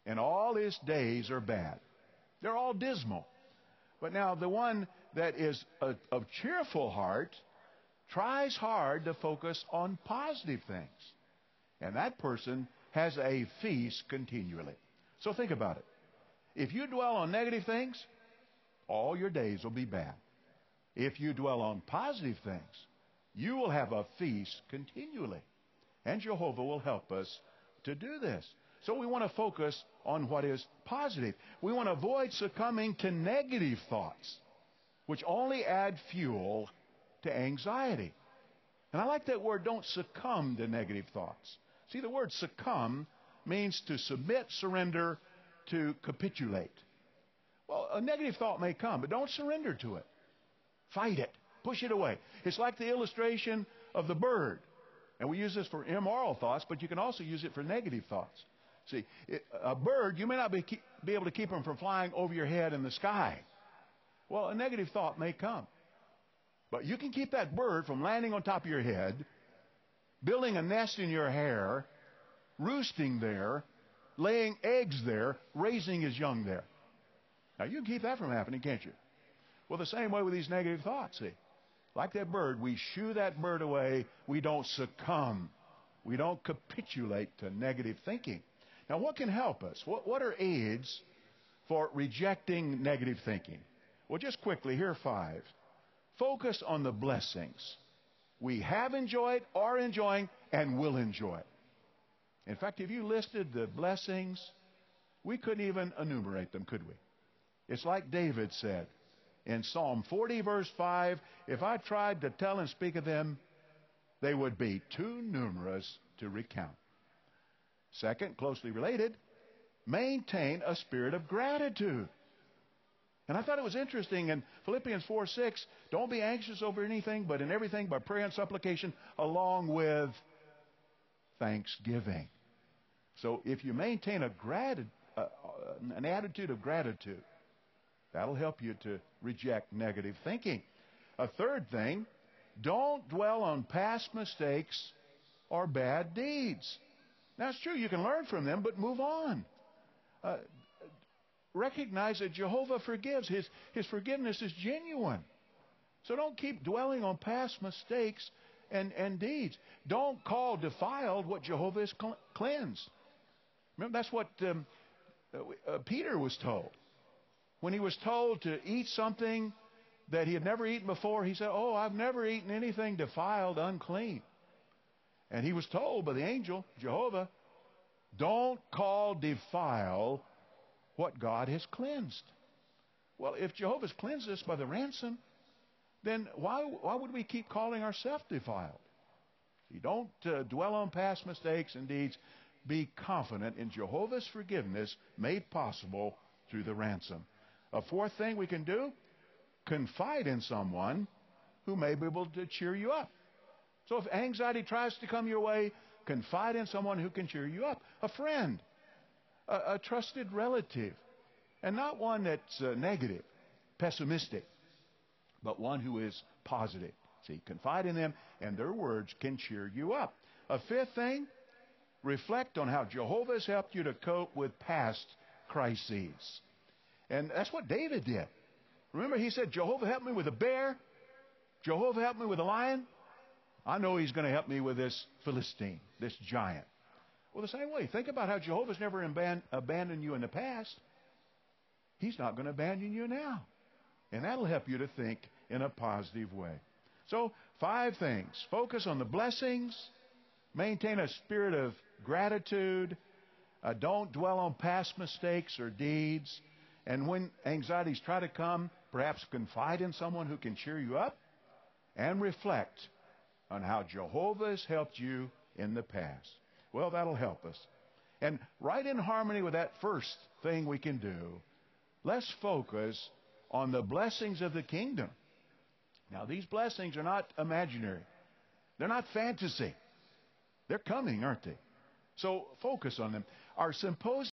and all his days are bad. They're all dismal. But now the one that is of cheerful heart tries hard to focus on positive things. And that person has a feast continually. So think about it. If you dwell on negative things, all your days will be bad. If you dwell on positive things, you will have a feast continually. And Jehovah will help us to do this. So we want to focus on what is positive. We want to avoid succumbing to negative thoughts, which only add fuel to anxiety. And I like that word, don't succumb to negative thoughts. See, the word succumb means to submit, surrender, to capitulate. Well, a negative thought may come, but don't surrender to it. Fight it. Push it away. It's like the illustration of the bird. And we use this for immoral thoughts, but you can also use it for negative thoughts. See, a bird, you may not be able to keep them from flying over your head in the sky. Well, a negative thought may come. But you can keep that bird from landing on top of your head, building a nest in your hair, roosting there, laying eggs there, raising his young there. Now, you can keep that from happening, can't you? Well, the same way with these negative thoughts, see. Like that bird, we shoo that bird away. We don't succumb. We don't capitulate to negative thinking. Now, what can help us? What are aids for rejecting negative thinking? Well, just quickly, here are 5. Focus on the blessings we have enjoyed, are enjoying, and will enjoy. In fact, if you listed the blessings, we couldn't even enumerate them, could we? It's like David said in Psalm 40, verse 5, if I tried to tell and speak of them, they would be too numerous to recount. Second, closely related, maintain a spirit of gratitude. And I thought it was interesting in Philippians 4:6, don't be anxious over anything, but in everything by prayer and supplication, along with thanksgiving. So if you maintain an attitude of gratitude, that'll help you to reject negative thinking. A third thing, don't dwell on past mistakes or bad deeds. Now, it's true, you can learn from them, but move on. Recognize that Jehovah forgives. His forgiveness is genuine. So don't keep dwelling on past mistakes and deeds. Don't call defiled what Jehovah has cleansed. Remember, that's what Peter was told. When he was told to eat something that he had never eaten before, he said, oh, I've never eaten anything defiled, unclean. And he was told by the angel, Jehovah, don't call defile what God has cleansed. Well, if Jehovah's cleansed us by the ransom, then why would we keep calling ourselves defiled? You don't dwell on past mistakes and deeds. Be confident in Jehovah's forgiveness made possible through the ransom. A fourth thing we can do, confide in someone who may be able to cheer you up. So if anxiety tries to come your way, confide in someone who can cheer you up. A friend, a trusted relative, and not one that's negative, pessimistic, but one who is positive. See, confide in them, and their words can cheer you up. A fifth thing, reflect on how Jehovah has helped you to cope with past crises. And that's what David did. Remember, he said, Jehovah helped me with a bear. Jehovah helped me with a lion. I know he's going to help me with this Philistine, this giant. Well, the same way. Think about how Jehovah's never abandoned you in the past. He's not going to abandon you now. And that'll help you to think in a positive way. So, 5 things. Focus on the blessings. Maintain a spirit of gratitude. Don't dwell on past mistakes or deeds. And when anxieties try to come, perhaps confide in someone who can cheer you up. And reflect on how Jehovah has helped you in the past. Well, that'll help us. And right in harmony with that first thing we can do, let's focus on the blessings of the kingdom. Now, these blessings are not imaginary. They're not fantasy. They're coming, aren't they? So focus on them. Our symposium